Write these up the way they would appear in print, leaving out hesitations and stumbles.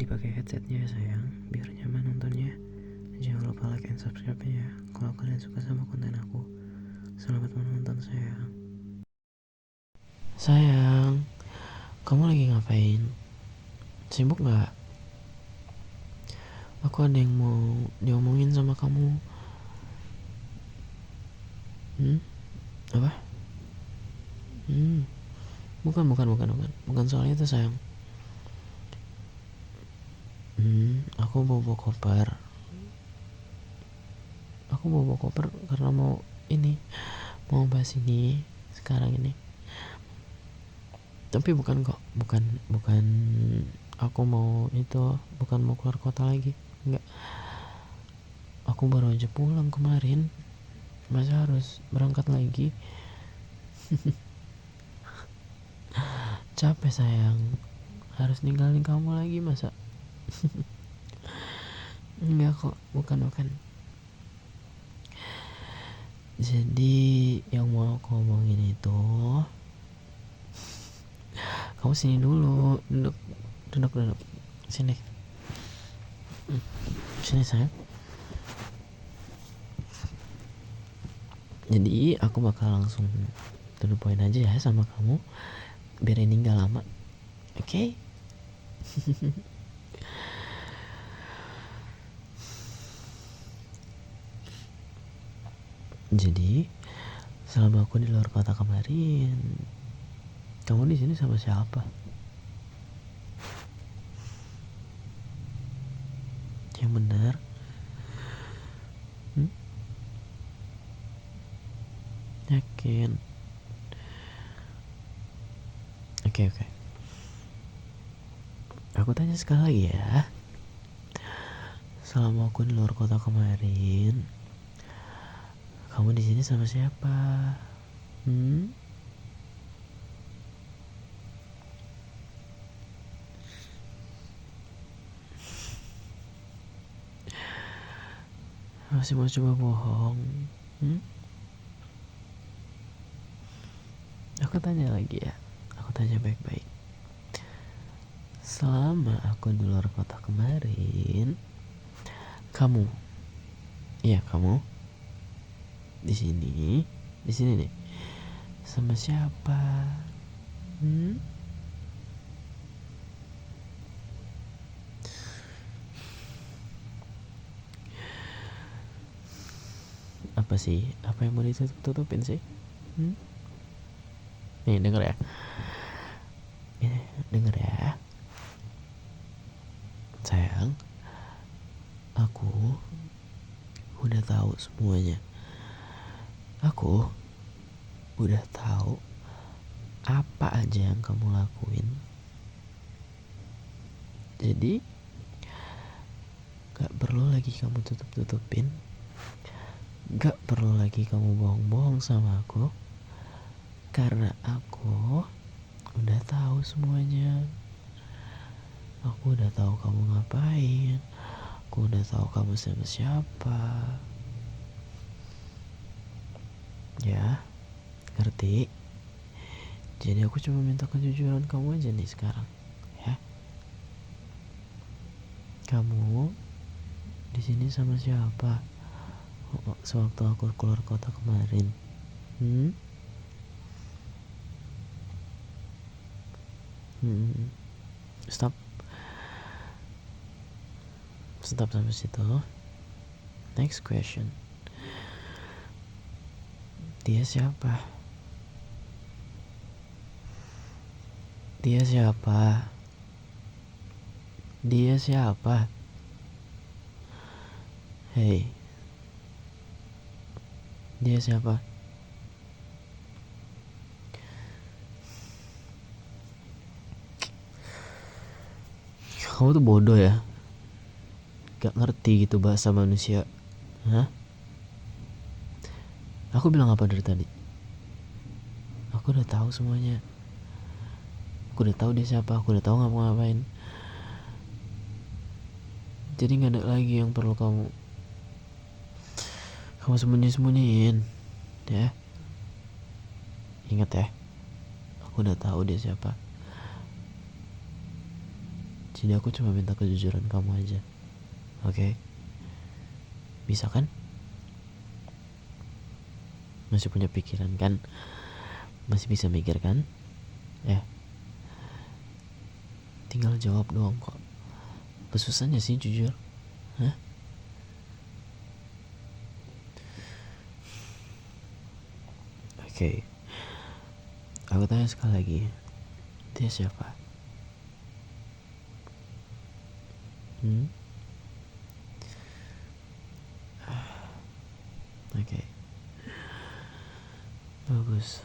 dipakai headsetnya ya sayang, biar nyaman nontonnya. Jangan lupa like and subscribe ya kalau kalian suka sama konten aku. Selamat menonton sayang. Sayang, kamu lagi ngapain? Sibuk gak? Aku ada yang mau diomongin sama kamu. Apa? Bukan soal itu sayang. Aku bawa koper. Karena mau bahas ini sekarang ini. Tapi bukan aku mau bukan mau keluar kota lagi. Enggak. Aku baru aja pulang kemarin. Masa harus berangkat lagi? Capek sayang. Harus ninggalin kamu lagi masa? Enggak kok, bukan. Jadi yang mau aku ngomongin itu, kamu sini dulu, duduk sini sayang. Jadi aku bakal langsung to the point aja ya sama kamu, biar ini gak lama, oke? Jadi selama aku di luar kota kemarin, kamu di sini sama siapa? Yang benar? Yakin? Oke. Aku tanya sekali lagi ya. Selama aku di luar kota kemarin, kamu di sini sama siapa? Masih mau coba bohong? Aku tanya lagi ya. Aku tanya baik-baik. Selama aku di luar kota kemarin, kamu di sini nih sama siapa? Apa sih? Apa yang mau ditutupin sih? Nih denger ya. Sayang, aku udah tahu semuanya. Aku udah tahu apa aja yang kamu lakuin. Jadi gak perlu lagi kamu tutup-tutupin. Gak perlu lagi kamu bohong-bohong sama aku. Karena aku udah tahu semuanya. Aku udah tahu kamu ngapain. Aku udah tahu kamu sama siapa. Ya, ngerti? Jadi aku cuma minta kejujuran kamu aja nih sekarang, ya. Kamu di sini sama siapa? Sewaktu aku keluar kota kemarin. Stop sampai situ. Next question. Dia siapa? Hey, dia siapa? Kamu tuh bodoh ya, gak ngerti gitu bahasa manusia. Aku bilang apa dari tadi? Aku udah tahu semuanya. Aku udah tahu dia siapa. Aku udah tahu ngapain. Jadi gak ada lagi yang perlu kamu sembunyiin, ya. Ingat ya, aku udah tahu dia siapa. Jadi aku cuma minta kejujuran kamu aja. Oke? Bisa kan? Masih punya pikiran kan? Masih bisa mikir kan? Ya, tinggal jawab doang kok. Susahnya sih jujur. Hah? Oke. Aku tanya sekali lagi. Dia siapa? Oke. Bagus.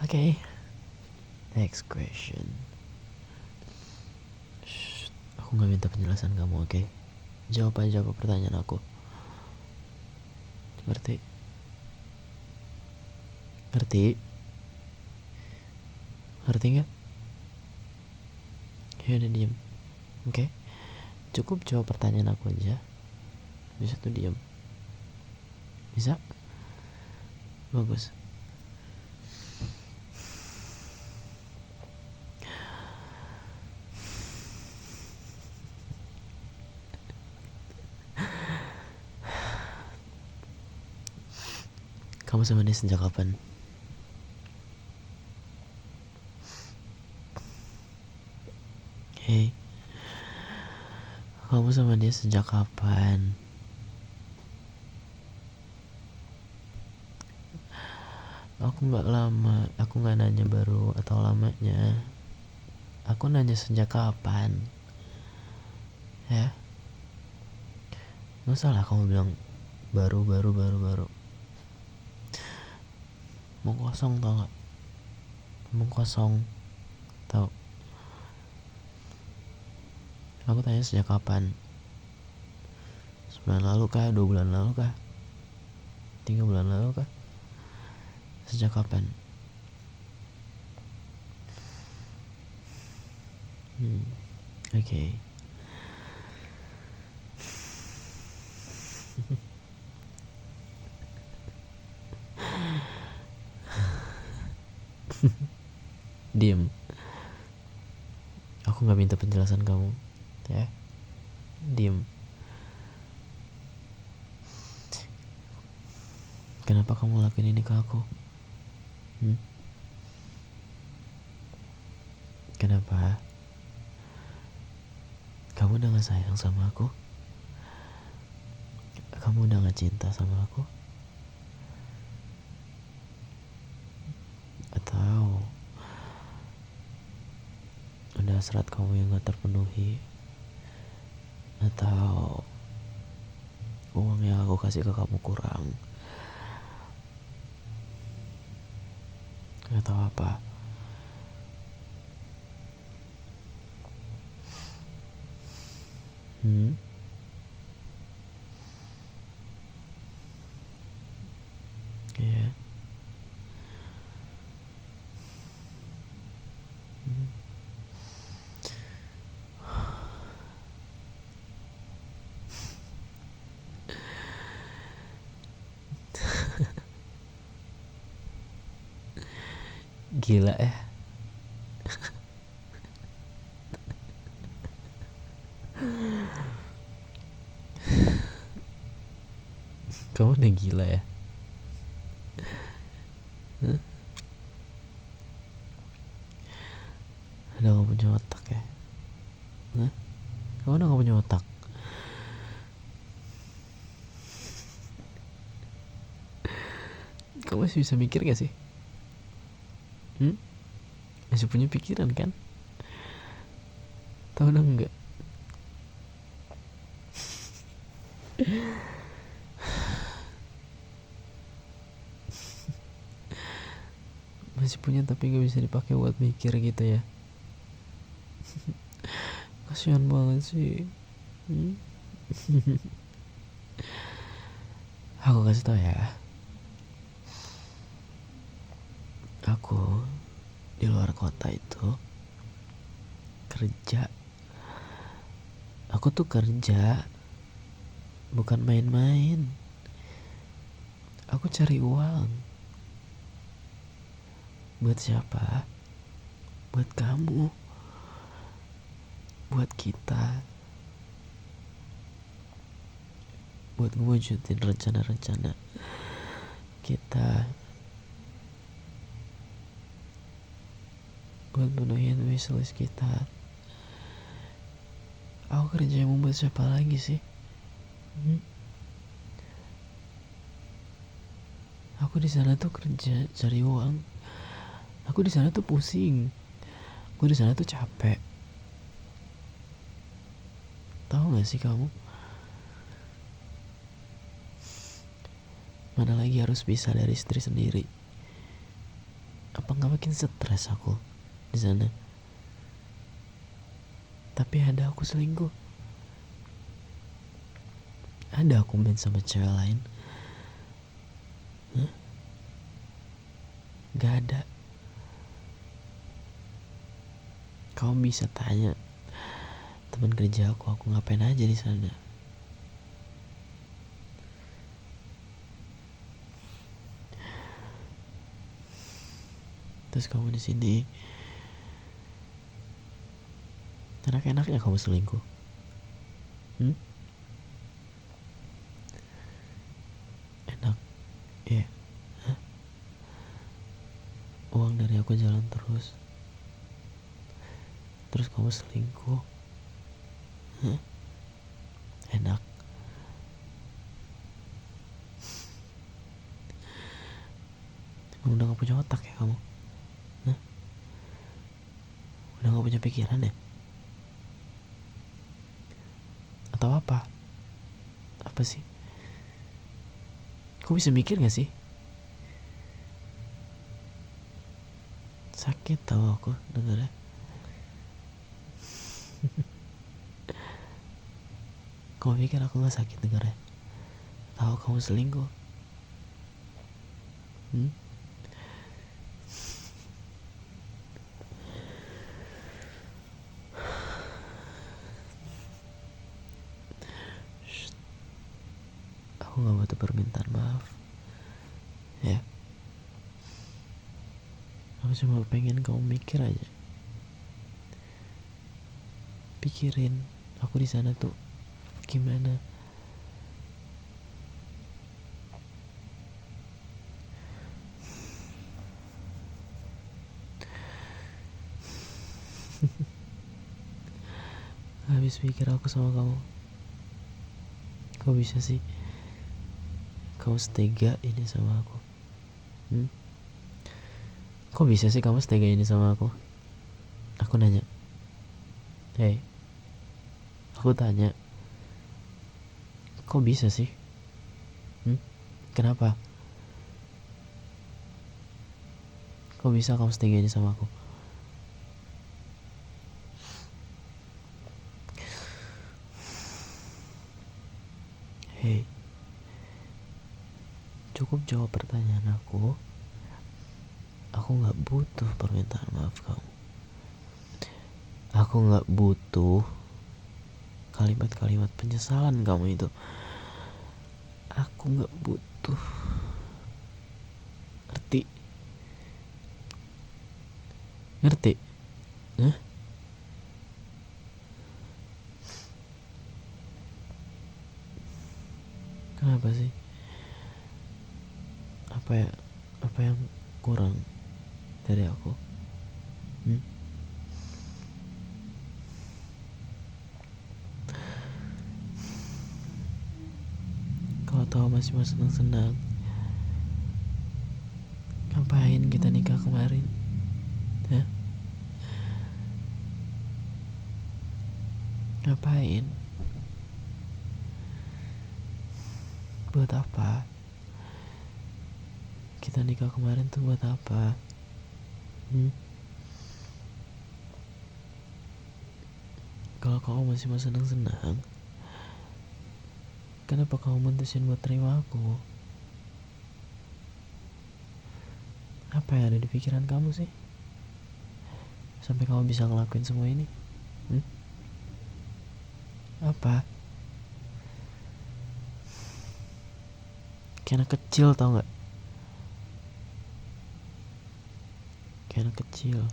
Oke. Next question. Aku gak minta penjelasan kamu, oke? Jawab aja apa pertanyaan aku. Ngerti? Ngerti gak? Ya udah diem. Oke? Cukup jawab pertanyaan aku aja. Bisa tuh diem. Bisa? Bagus. Kamu sama dia sejak kapan? Hei, kamu sama dia sejak kapan? Aku gak nanya baru atau lamanya. Aku nanya sejak kapan. Ya, gak salah kamu bilang baru. Mau kosong tau gak? Mau kosong tau. Aku tanya sejak kapan? Sebulan lalu kah? 2 bulan lalu kah? 3 bulan lalu kah? Sejak kapan? Oke. Diem. Aku gak minta penjelasan kamu. Ya. Diem. Kenapa kamu lakuin ini ke aku? Kenapa? Kamu udah gak sayang sama aku? Kamu udah gak cinta sama aku? Atau udah hasrat kamu yang gak terpenuhi? Atau uang yang aku kasih ke kamu kurang? Atau apa? Iya. Gila ya. Kamu udah gila ya. Udah gak punya otak ya. Kamu udah gak punya otak. Kamu masih bisa mikir gak sih? Masih punya pikiran kan? Tahu dong enggak? Masih punya tapi gak bisa dipakai buat mikir gitu ya. Kasihan banget sih. Aku kasih tau ya. Aku di luar kota itu kerja. Aku tuh kerja, bukan main-main. Aku cari uang. Buat siapa? Buat kamu, buat kita, buat ngewujudin rencana-rencana kita, buat menuhin wishlist kita. Aku kerja mau buat siapa lagi sih? Aku di sana tuh kerja cari uang. Aku di sana tuh pusing. Aku di sana tuh capek. Tahu nggak sih kamu? Mana lagi harus pisah dari istri sendiri. Apa nggak makin stres aku di sana? Tapi ada aku selingkuh. Ada aku main sama cewek lain. Gak ada. Kamu bisa tanya teman kerja aku ngapain aja di sana. Terus kamu di sini enak-enaknya kamu selingkuh. Enak ya. Uang dari aku jalan terus kamu selingkuh. Enak. Udah gak punya otak ya kamu? Udah gak punya pikiran ya? Atau apa? Apa sih? Kau bisa mikir gak sih? Sakit tau aku dengarnya. Kau pikir aku gak sakit dengarnya? Tahu kamu selingkuh? Aku gak butuh permintaan maaf ya. Aku cuma pengen kamu mikir aja. Pikirin aku di sana tuh gimana. Habis pikir aku sama kamu. Kok bisa sih kamu setega ini sama aku? Kok bisa sih kamu setega ini sama aku? Aku nanya. Hei, aku tanya. Kok bisa sih? Kenapa? Kok bisa kamu setega ini sama aku? Hei, cukup jawab pertanyaan aku. Aku gak butuh permintaan maaf kamu. Aku gak butuh kalimat-kalimat penyesalan kamu itu. Aku gak butuh. Ngerti? Kenapa sih? Apa yang kurang dari aku? Kalau tahu masih mau senang-senang, ngapain kita nikah kemarin? Ngapain? Buat apa? Kita nikah kemarin tuh buat apa? Kalau kamu masih mau senang-senang, kenapa kamu mutusin buat terima aku? Apa yang ada di pikiran kamu sih? Sampai kamu bisa ngelakuin semua ini? Apa? Kayak anak kecil tau gak? kayak anak kecil.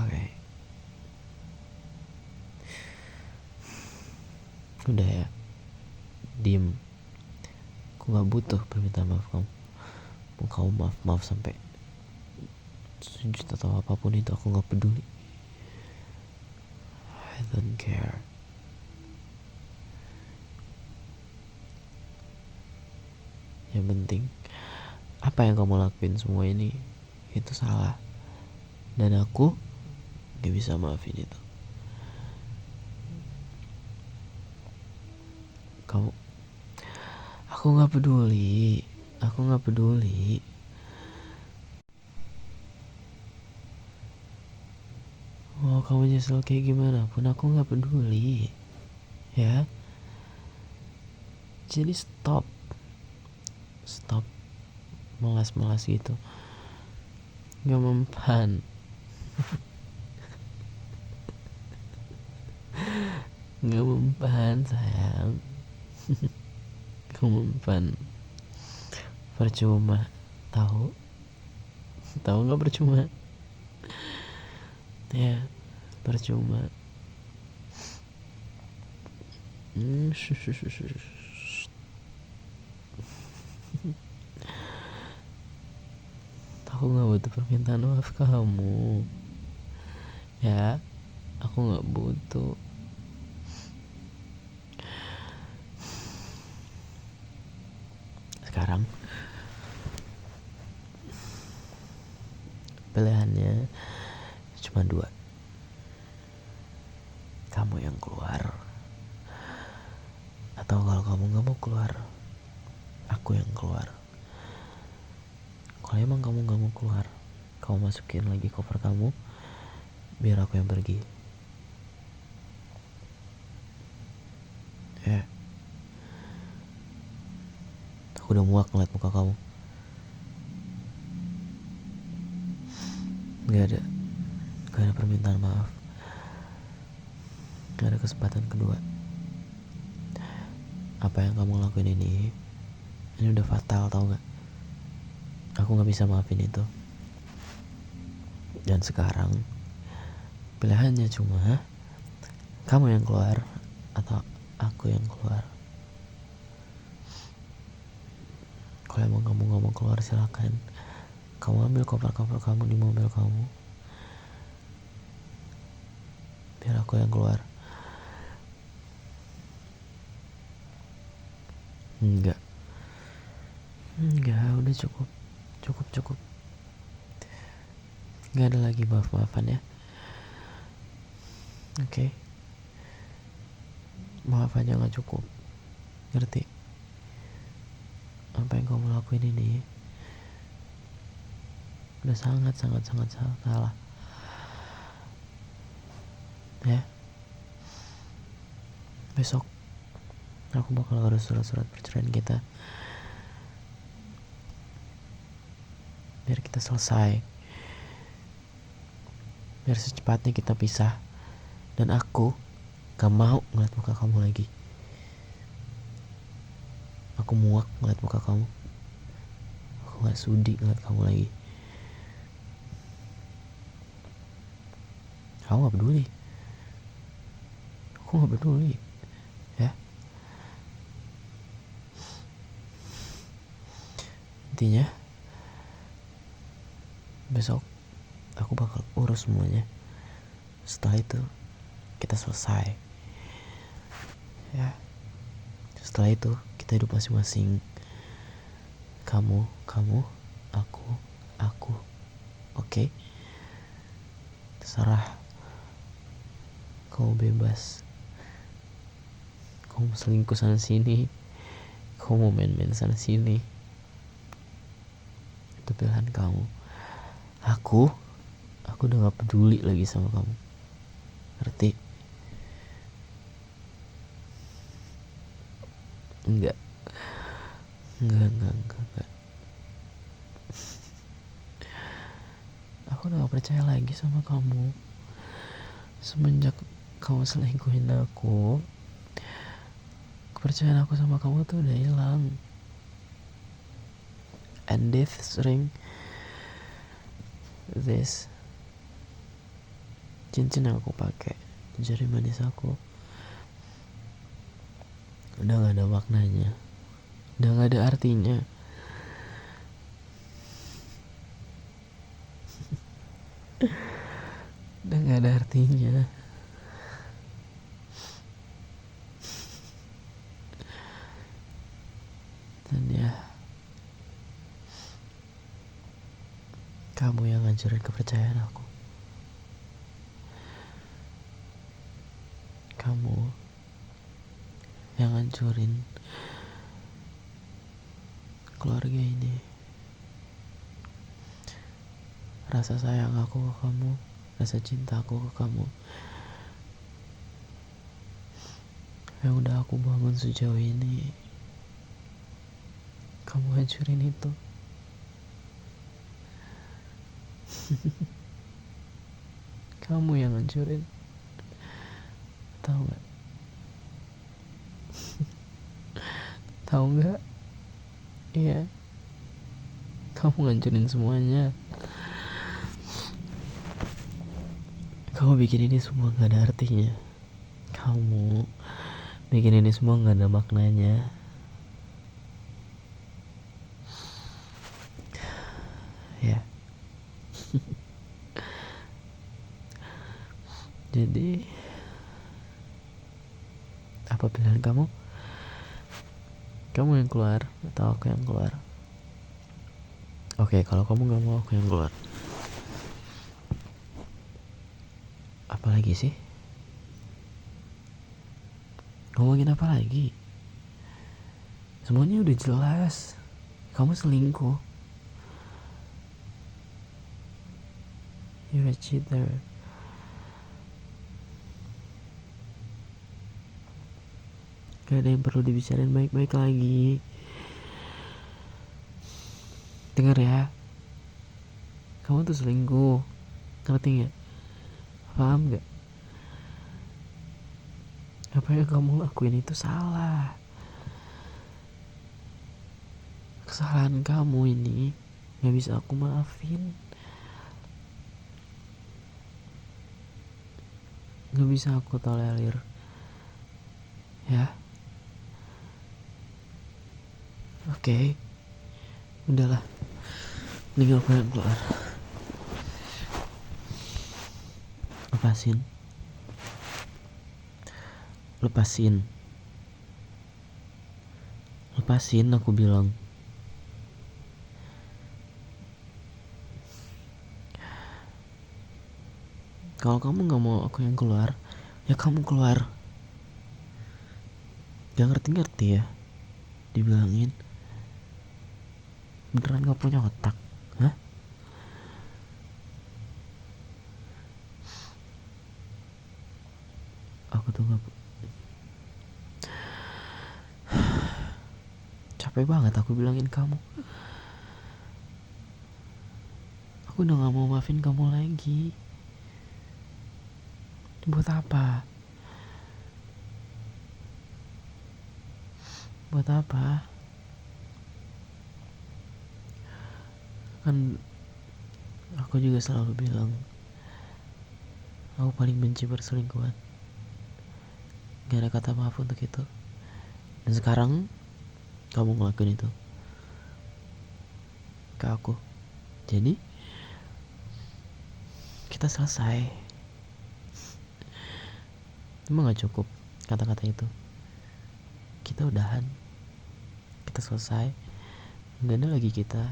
Oke. Udah ya, diem. Aku gak butuh permintaan maaf kamu. Mau kamu maaf sampai sujud atau apapun itu, aku gak peduli. I don't care. Yang penting apa yang kamu lakuin semua ini itu salah, dan aku gak bisa maafin itu. Aku gak peduli. Mau kamu nyesel kayak gimana pun aku gak peduli. Ya, jadi stop melas gitu. Gak mempan. Gak mempan sayang. Gak mempan. Percuma. Tahu gak percuma? Ya, percuma. Aku gak butuh permintaan maaf kamu. Ya, aku gak butuh. Sekarang pilihannya cuma dua. Kamu yang keluar, atau kalau kamu gak mau keluar, aku yang keluar. Kalau emang kamu gak mau keluar, kamu masukin lagi koper kamu, biar aku yang pergi. Ya, aku udah muak ngeliat muka kamu. Gak ada permintaan maaf. Gak ada kesempatan kedua. Apa yang kamu lakuin ini udah fatal, tau gak? Aku gak bisa maafin itu. Dan sekarang pilihannya cuma kamu yang keluar atau aku yang keluar. Kalau emang kamu gak mau keluar, silakan. Kamu ambil koper-koper kamu di mobil kamu, biar aku yang keluar. Enggak, udah cukup. Gak ada lagi maaf-maafan ya. Oke. Maaf aja gak cukup. Ngerti? Apa yang kamu lakuin ini udah sangat salah. Ya, besok aku bakal urus surat perceraian kita, biar kita selesai, biar secepatnya kita pisah. Dan aku gak mau ngeliat muka kamu lagi. Aku muak ngeliat muka kamu. Aku gak sudi ngeliat kamu lagi. Aku gak peduli. Ya, intinya besok aku bakal urus semuanya. Setelah itu kita selesai. Ya, setelah itu kita hidup masing-masing. Kamu, aku. Oke? Terserah. Kamu bebas. Kamu mau selingkuh sana sini, kamu mau main-main sana sini, itu pilihan kamu. Aku udah gak peduli lagi sama kamu. Ngerti? Enggak. Aku udah gak percaya lagi sama kamu. Semenjak kamu selingkuhin aku, kepercayaan aku sama kamu tuh udah hilang. And this cincin yang aku pakai di jari manis aku udah gak ada maknanya, udah gak ada artinya. Udah gak ada artinya. Dan ya, kamu yang ngancurin kepercayaan aku. Kamu yang ngancurin keluarga ini. Rasa sayang aku ke kamu, rasa cinta aku ke kamu, yang udah aku bangun sejauh ini, kamu hancurin itu. Kamu yang hancurin. Tahu gak? Tahu gak? Iya, kamu ngancurin semuanya. Kamu bikin ini semua gak ada artinya. Kamu bikin ini semua gak ada maknanya. Ya. Jadi apa pilihan kamu? Kamu yang keluar atau aku yang keluar? Oke, kalau kamu gak mau aku yang keluar. Apalagi sih? Ngomongin apa lagi? Semuanya udah jelas. Kamu selingkuh. You're a cheater. Gak ada yang perlu dibicarain baik-baik lagi. Dengar ya, kamu tuh selingkuh. Ngerti gak? Paham gak? Apa yang kamu lakuin itu salah. Kesalahan kamu ini gak bisa aku maafin. Gak bisa aku tolerir. Ya. Oke. Udahlah, mending aku yang keluar. Lepasin aku bilang. Kalau kamu gak mau aku yang keluar, ya kamu keluar. Gak ngerti-ngerti ya dibilangin. Beneran gak punya otak? Hah? Aku tuh gak capek banget aku bilangin kamu. Aku udah gak mau maafin kamu lagi. Buat apa? Buat apa? Kan aku juga selalu bilang, aku paling benci perselingkuhan. Gak ada kata maaf untuk itu. Dan sekarang kamu ngelakuin itu ke aku. Jadi kita selesai. Emang gak cukup kata-kata itu? Kita udahan, kita selesai. Gak ada lagi kita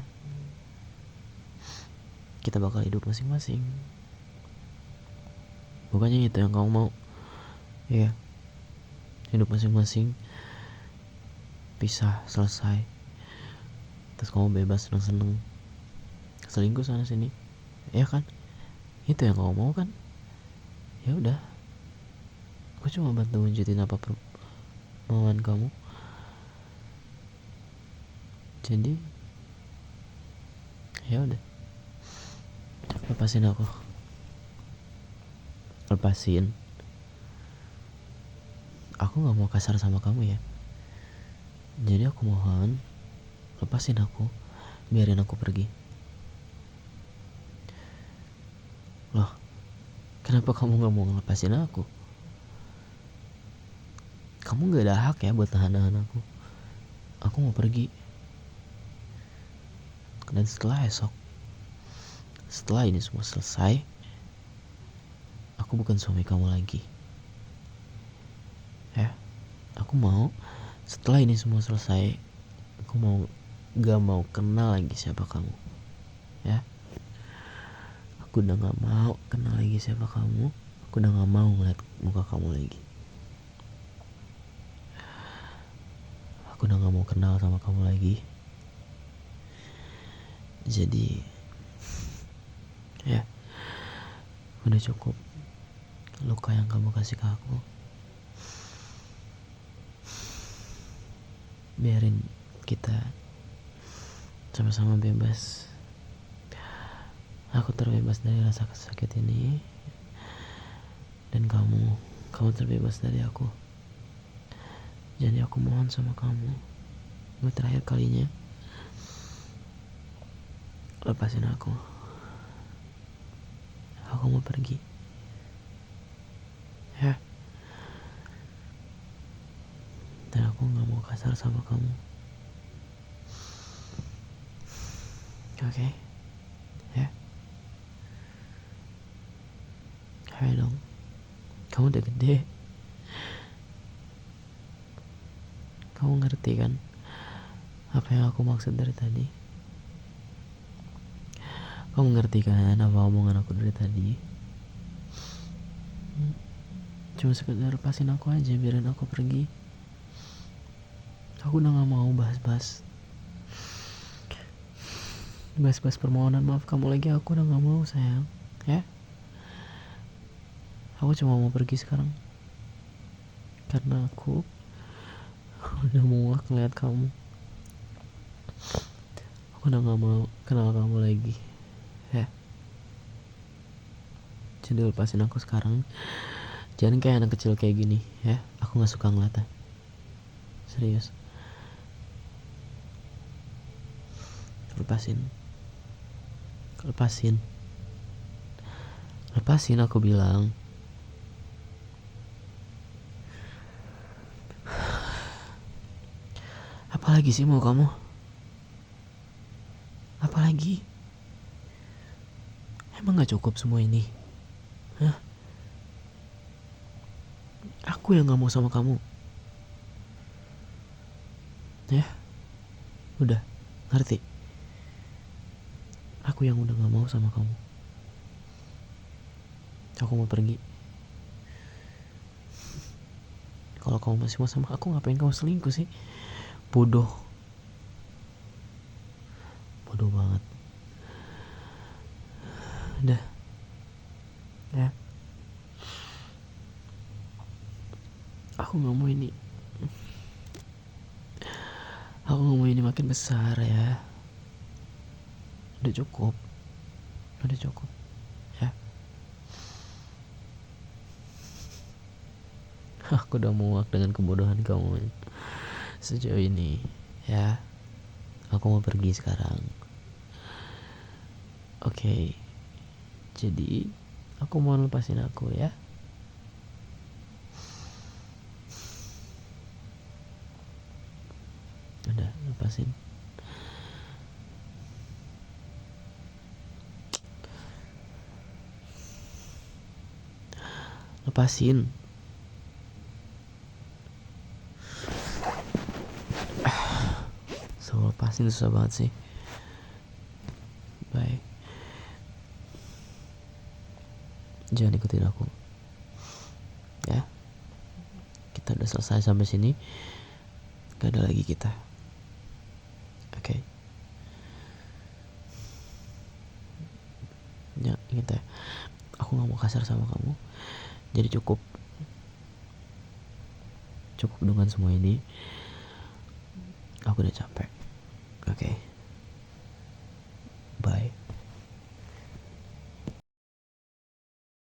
bakal hidup masing-masing. Bukannya itu yang kamu mau? Iya, hidup masing-masing, pisah, selesai. Terus kamu bebas seneng-seneng selingkuh sana sini, ya kan? Itu yang kamu mau kan? Ya udah, aku cuma bantu wujudin apa permohonan kamu. Jadi ya udah, lepasin aku. Lepasin. aku gak mau kasar sama kamu ya. Jadi aku mohon, lepasin aku, biarin aku pergi. Loh, kenapa kamu gak mau ngelepasin aku? Kamu gak ada hak ya buat nahan-nahan aku. Aku mau pergi. Dan setelah ini semua selesai, aku bukan suami kamu lagi. Ya, aku mau setelah ini semua selesai, aku gak mau kenal lagi siapa kamu. Ya, aku udah gak mau kenal lagi siapa kamu. Aku udah gak mau ngeliat muka kamu lagi. Aku udah gak mau kenal sama kamu lagi. Jadi ya, udah cukup luka yang kamu kasih ke aku. Biarin kita sama-sama bebas. Aku terbebas dari rasa sakit ini, dan kamu terbebas dari aku. Jadi aku mohon sama kamu, buat terakhir kalinya, lepasin aku. Aku mau pergi. Ya. Dan aku gak mau kasar sama kamu. Oke? Ya. Ayo dong. Kamu udah gede. Kamu ngerti kan apa yang aku maksud dari tadi? Kamu ngerti kan apa omongan aku dari tadi? Cuma sekedar lepasin aku aja, biarin aku pergi. Aku udah gak mau bahas-bahas permohonan maaf kamu lagi. Aku udah gak mau, sayang. Ya, aku cuma mau pergi sekarang, karena aku udah muak ngeliat kamu. Aku udah gak mau kenal kamu lagi. Ya, jadi lepasin aku sekarang. Jangan kayak anak kecil kayak gini. Ya, aku gak suka ngeliatnya. Serius. Lepasin aku bilang. Apalagi sih mau kamu? Apalagi? Emang gak cukup semua ini? Hah? Aku yang gak mau sama kamu. Ya, udah, ngerti? Aku yang udah gak mau sama kamu. Aku mau pergi. Kalau kamu masih mau sama aku, ngapain kamu selingkuh sih? Bodoh banget. Udah. Ya, aku gak mau ini makin besar. Ya, udah cukup. Ya, aku udah muak dengan kebodohan kamu sejauh ini. Ya, aku mau pergi sekarang. Oke. Jadi aku mau lepasin aku ya. Udah, lepasin. Lepasin susah banget sih. Bye. Jangan ikutin aku. Ya, kita udah selesai sampai sini. Gak ada lagi kita. Oke. Ya, ingat ya, aku gak mau kasar sama kamu. Jadi cukup dengan semua ini. Aku udah capek. Oke.